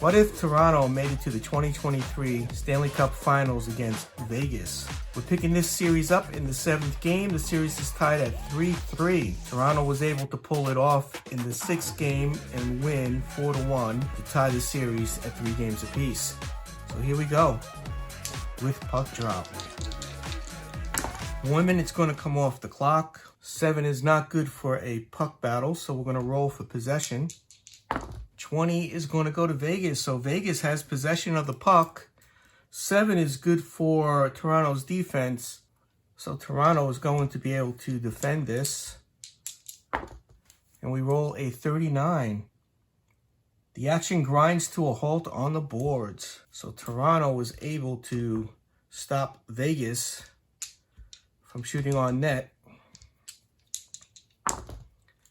What if Toronto made it to the 2023 Stanley Cup Finals against Vegas? We're picking this series up in the 7th game. The series is tied at 3-3. Toronto was able to pull it off in the 6th game and win 4-1 to tie the series at 3 games apiece. So here we go with puck drop. 1 minute's going to come off the clock. 7 is not good for a puck battle, so we're going to roll for possession. 20 is going to go to Vegas, so Vegas has possession of the puck. 7 is good for Toronto's defense, so Toronto is going to be able to defend this. And we roll a 39. The action grinds to a halt on the boards, so Toronto was able to stop Vegas from shooting on net.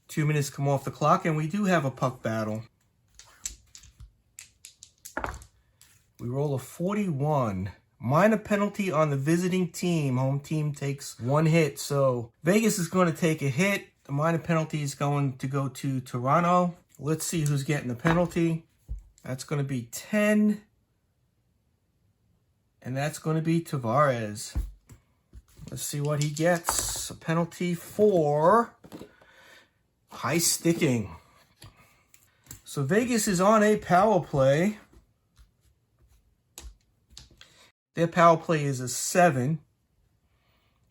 2 minutes come off the clock, and we do have a puck battle. We roll a 41. Minor penalty on the visiting team. Home team takes 1 hit. So Vegas is going to take a hit. The minor penalty is going to go to Toronto. Let's see who's getting the penalty. That's going to be 10. And that's going to be Tavares. Let's see what he gets. A penalty for high sticking. So Vegas is on a power play. Their power play is a 7,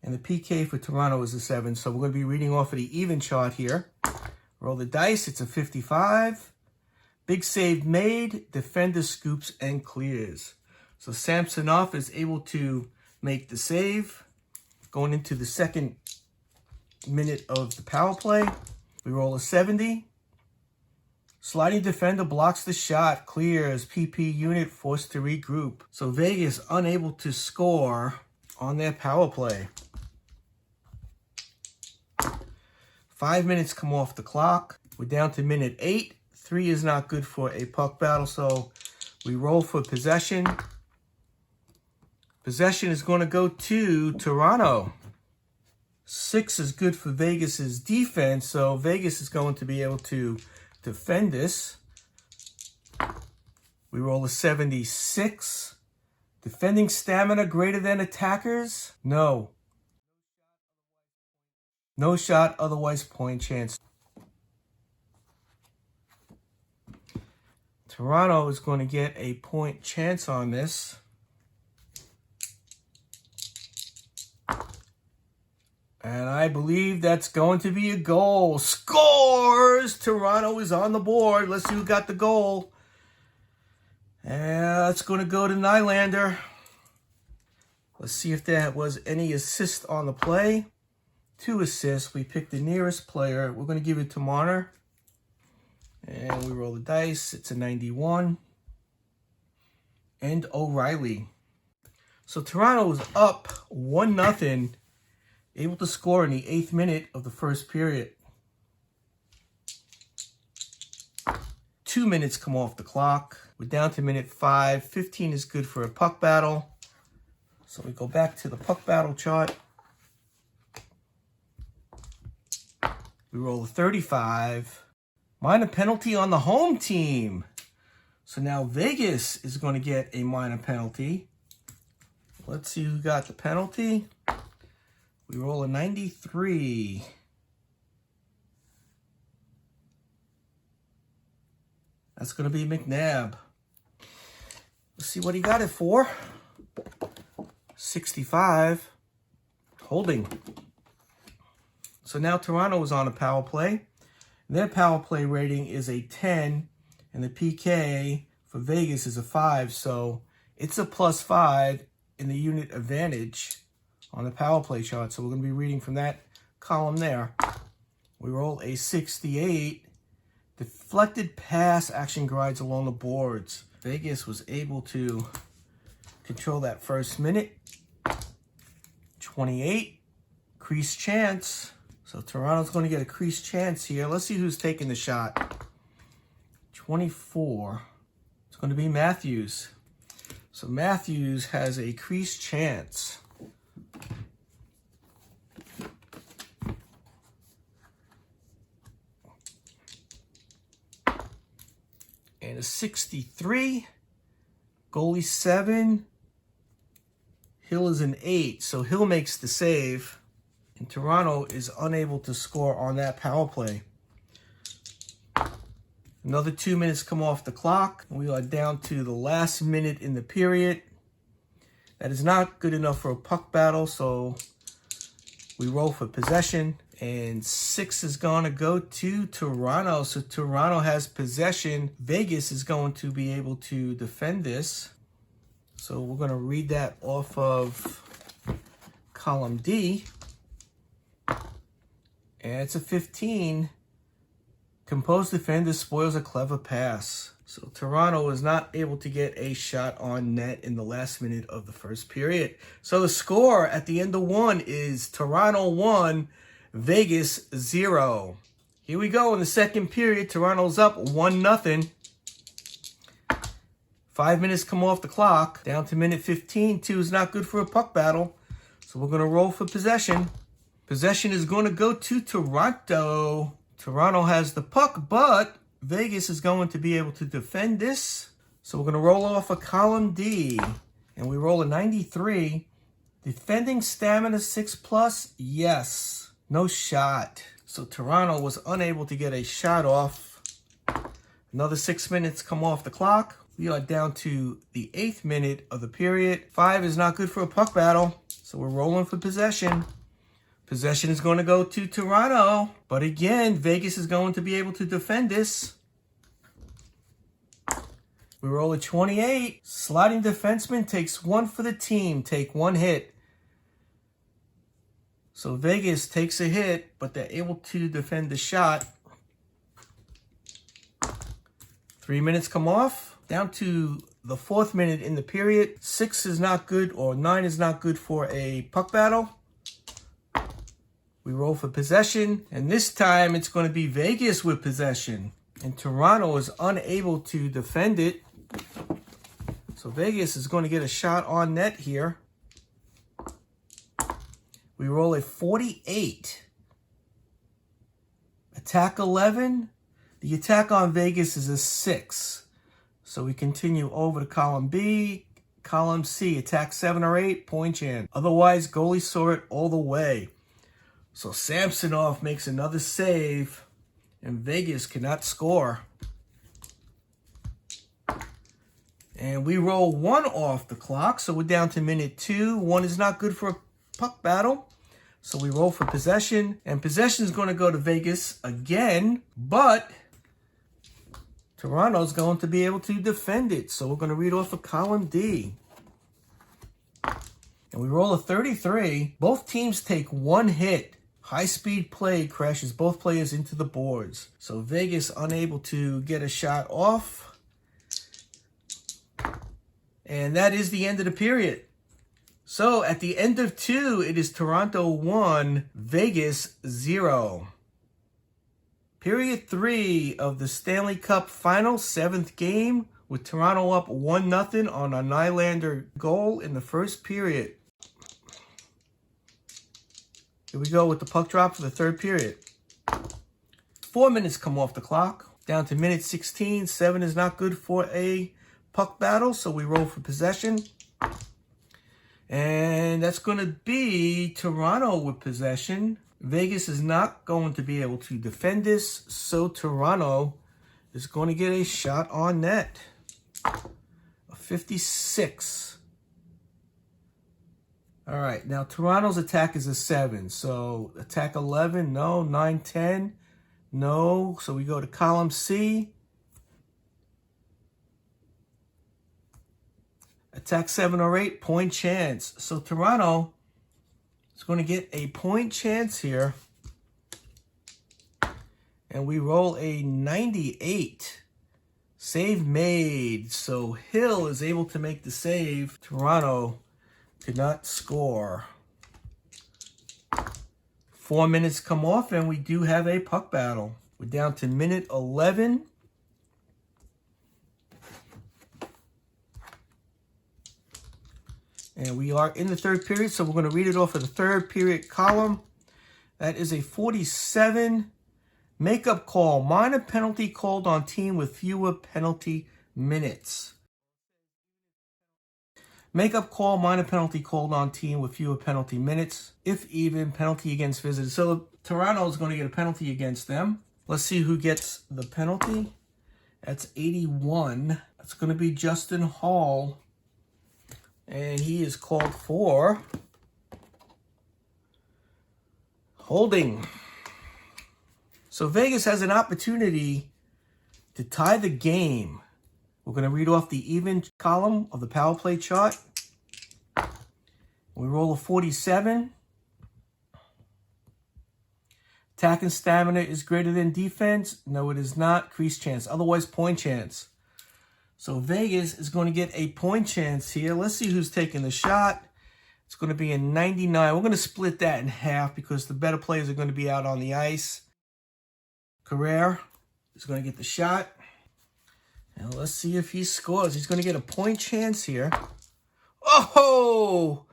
and the PK for Toronto is a 7. So we're going to be reading off of the even chart here. Roll the dice. It's a 55. Big save made. Defender scoops and clears. So Samsonov is able to make the save. Going into the 2nd minute of the power play, we roll a 70. Sliding defender blocks the shot, clears, PP unit forced to regroup. So Vegas unable to score on their power play. 5 minutes come off the clock. We're down to minute 8. 3 is not good for a puck battle, so we roll for possession. Possession is going to go to Toronto. 6 is good for Vegas's defense, so Vegas is going to be able to defend this. We roll a 76. Defending stamina greater than attackers? No. No shot, otherwise point chance. Toronto is going to get a point chance on this. And I believe that's going to be a goal. Scores! Toronto is on the board. Let's see who got the goal. And that's going to go to Nylander. Let's see if there was any assist on the play. 2 assists. We picked the nearest player. We're going to give it to Marner. And we roll the dice. It's a 91. And O'Reilly. So Toronto is up 1-0. Able to score in the 8th minute of the first period. 2 minutes come off the clock. We're down to minute 5. 15 is good for a puck battle. So we go back to the puck battle chart. We roll a 35. Minor penalty on the home team. So now Vegas is going to get a minor penalty. Let's see who got the penalty. We roll a 93. That's going to be McNabb. Let's see what he got it for. 65. Holding. So now Toronto is on a power play. Their power play rating is a 10. And the PK for Vegas is a 5. So it's a +5 in the unit advantage on the power play chart. So we're going to be reading from that column there. We roll a 68. Deflected pass action grinds along the boards. Vegas was able to control that first minute. 28. Crease chance. So Toronto's going to get a crease chance here. Let's see who's taking the shot. 24. It's going to be Matthews. So Matthews has a crease chance. and a 63. Goalie 7. Hill is an 8, so Hill makes the save. And Toronto is unable to score on that power play. Another 2 minutes come off the clock. We are down to the last minute in the period. That is not good enough for a puck battle, so we roll for possession. And 6 is going to go to Toronto. So Toronto has possession. Vegas is going to be able to defend this. So we're going to read that off of column D. And it's a 15. Composed defender spoils a clever pass. So Toronto is not able to get a shot on net in the last minute of the first period. So the score at the end of 1 is Toronto 1, Vegas 0. Here we go in the second period. Toronto's up 1-0. 5 minutes come off the clock. Down to minute 15. 2 is not good for a puck battle. So we're going to roll for possession. Possession is going to go to Toronto. Toronto has the puck, but Vegas is going to be able to defend this. So we're going to roll off a column D. And we roll a 93. Defending stamina 6+? Yes. No shot. So Toronto was unable to get a shot off. Another 6 minutes come off the clock. We are down to the 8th minute of the period. 5 is not good for a puck battle. So we're rolling for possession. Possession is going to go to Toronto. But again, Vegas is going to be able to defend this. We roll a 28. Sliding defenseman takes 1 for the team. Take 1 hit. So Vegas takes a hit, but they're able to defend the shot. 3 minutes come off. Down to the 4th minute in the period. 6 is not good, or 9 is not good for a puck battle. We roll for possession, and this time it's going to be Vegas with possession. And Toronto is unable to defend it. So Vegas is going to get a shot on net here. We roll a 48. Attack 11. The attack on Vegas is a 6. So we continue over to column B. Column C, attack 7 or 8, point chance. Otherwise, goalie saw it all the way. So Samsonov makes another save, and Vegas cannot score. And we roll 1 off the clock, so we're down to minute 2. 1 is not good for a puck battle, so we roll for possession. And possession is going to go to Vegas again, but Toronto's going to be able to defend it. So we're going to read off of column D. And we roll a 33. Both teams take 1 hit. High-speed play crashes both players into the boards. So Vegas unable to get a shot off. And that is the end of the period. So at the end of 2, it is Toronto 1, Vegas 0. Period 3 of the Stanley Cup Finals, 7th game, with Toronto up 1-0 on a Nylander goal in the first period. Here we go with the puck drop for the 3rd period. 4 minutes come off the clock. Down to minute 16. 7 is not good for a puck battle, so we roll for possession. And that's going to be Toronto with possession. Vegas is not going to be able to defend this, so Toronto is going to get a shot on net. A 56. All right, now Toronto's attack is a 7. So attack 11, no. 9, 10, no. So we go to column C. Attack 7 or 8, point chance. So Toronto is going to get a point chance here. And we roll a 98. Save made. So Hill is able to make the save. Toronto could not score. 4 minutes come off, and we do have a puck battle. We're down to minute 11. And we are in the 3rd period, so we're going to read it off of the 3rd period column. That is a 47. Makeup call. Minor penalty called on team with fewer penalty minutes. Makeup call. Minor penalty called on team with fewer penalty minutes. If even, penalty against visitors. So Toronto is going to get a penalty against them. Let's see who gets the penalty. That's 81. That's going to be Justin Hall. And he is called for holding. So Vegas has an opportunity to tie the game. We're going to read off the even column of the power play chart. We roll a 47. Attack and stamina is greater than defense. No, it is not. Crease chance. Otherwise, point chance. So Vegas is going to get a point chance here. Let's see who's taking the shot. It's going to be a 99. We're going to split that in half because the better players are going to be out on the ice. Carrere is going to get the shot. Now let's see if he scores. He's going to get a point chance here. Oh!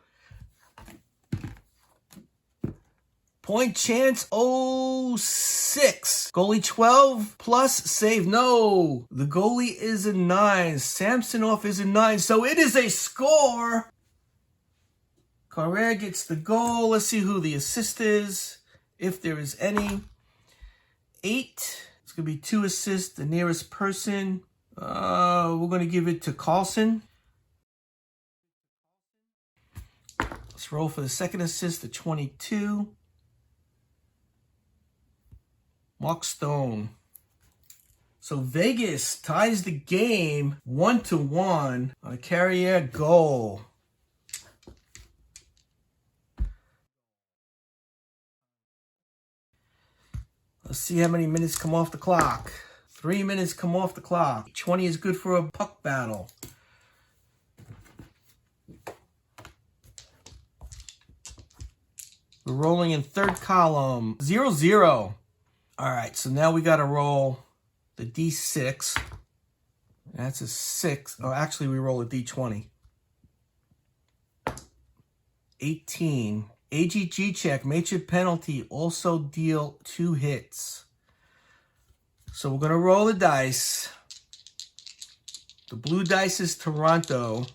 Point chance 06. Goalie 12 plus save. No. The goalie is a 9. Samsonov is a 9. So it is a score. Carrere gets the goal. Let's see who the assist is, if there is any. 8. It's going to be 2 assists. The nearest person. We're going to give it to Carlson. Let's roll for the second assist, the 22. Mark Stone. So Vegas ties the game 1-1 on a Carrier goal. Let's see how many minutes come off the clock. 3 minutes come off the clock. 20 is good for a puck battle. We're rolling in third column. 0-0. All right, so now we got to roll the D6. That's a 6. Oh, actually, we roll a D20. 18. AGG check, major penalty, also deal 2 hits. So we're going to roll the dice. The blue dice is Toronto.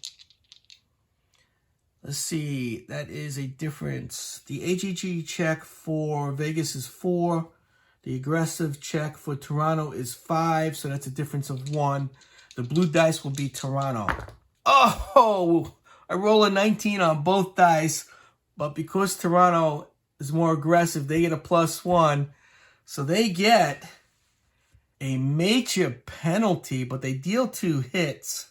Let's see, that is a difference. The AGG check for Vegas is 4. The aggressive check for Toronto is 5, so that's a difference of 1. The blue dice will be Toronto. Oh, I roll a 19 on both dice, but because Toronto is more aggressive, they get a +1. So they get a major penalty, but they deal 2 hits.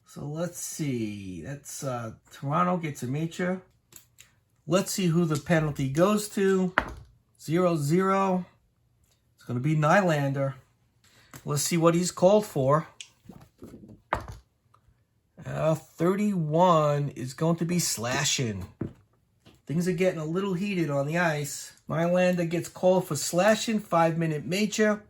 So let's see. That's Toronto gets a major. Let's see who the penalty goes to. 0-0. It's going to be Nylander. Let's see what he's called for. 31 is going to be slashing. Things are getting a little heated on the ice. Nylander gets called for slashing, 5-minute major.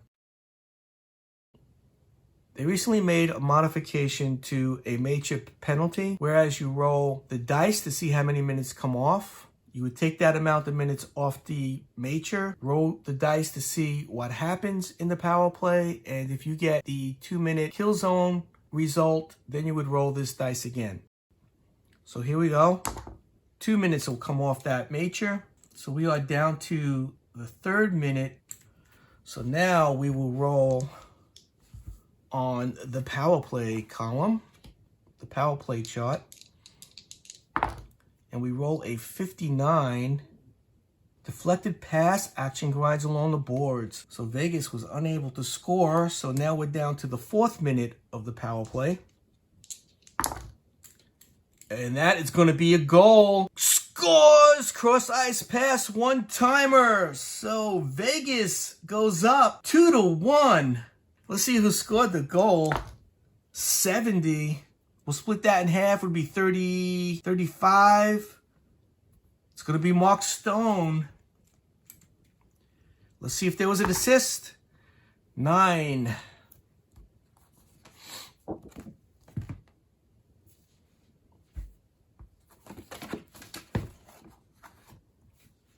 They recently made a modification to a major penalty, whereas you roll the dice to see how many minutes come off. You would take that amount of minutes off the major, roll the dice to see what happens in the power play, and if you get the 2-minute kill zone result, then you would roll this dice again. So here we go. 2 minutes will come off that major. So we are down to the 3rd minute. So now we will roll on the power play column, the power play chart. And we roll a 59. Deflected pass, action grinds along the boards. So Vegas was unable to score. So now we're down to the 4th minute of the power play. And that is going to be a goal. Scores! Cross ice pass, 1-timer. So Vegas goes up 2-1. Let's see who scored the goal. 70. We'll split that in half. It would be 30, 35. It's going to be Mark Stone. Let's see if there was an assist. 9.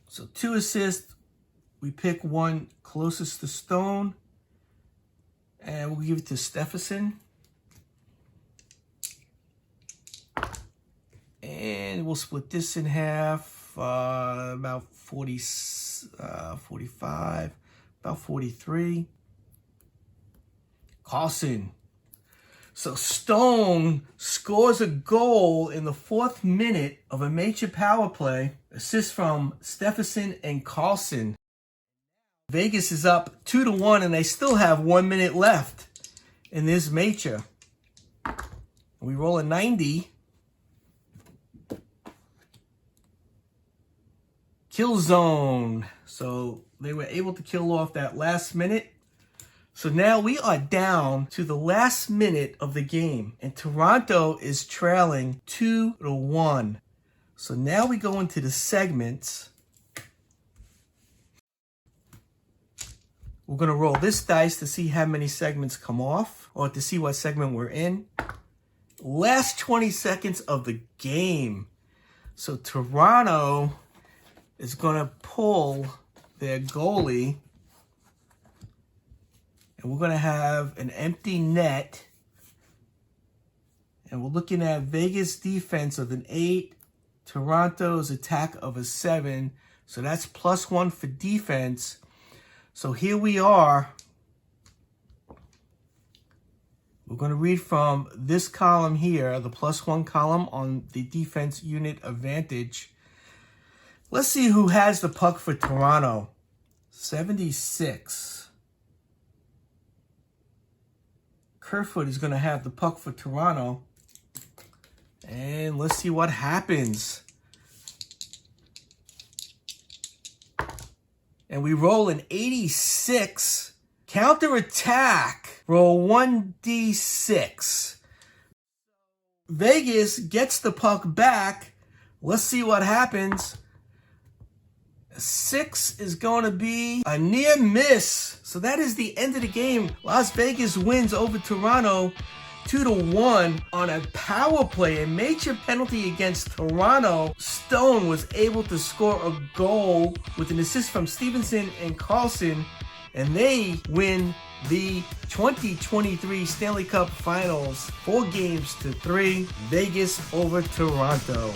So 2 assists, We pick one closest to Stone, and we'll give it to Stephenson. And we'll split this in half, about 40, 45, about 43. Carlson. So Stone scores a goal in the 4th minute of a major power play. Assist from Stephenson and Carlson. Vegas is up 2-1, and they still have 1 minute left in this major. We roll a 90. Kill zone. So they were able to kill off that last minute. So now we are down to the last minute of the game, and Toronto is trailing 2-1. So now we go into the segments. We're going to roll this dice to see how many segments come off, or to see what segment we're in. Last 20 seconds of the game. So Toronto is going to pull their goalie, and we're going to have an empty net. And we're looking at Vegas defense of an 8, Toronto's attack of a 7. So that's +1 for defense. So here we are. We're going to read from this column here, the +1 column on the defense unit advantage. Let's see who has the puck for Toronto. 76. Kerfoot is going to have the puck for Toronto. And let's see what happens. And we roll an 86. Counterattack. Roll 1d6. Vegas gets the puck back. Let's see what happens. 6 is going to be a near miss. So that is the end of the game. Las Vegas wins over Toronto 2-1 on a power play, a major penalty against Toronto. Stone was able to score a goal with an assist from Stephenson and Carlson, and they win the 2023 Stanley Cup Finals 4-3. Vegas over Toronto.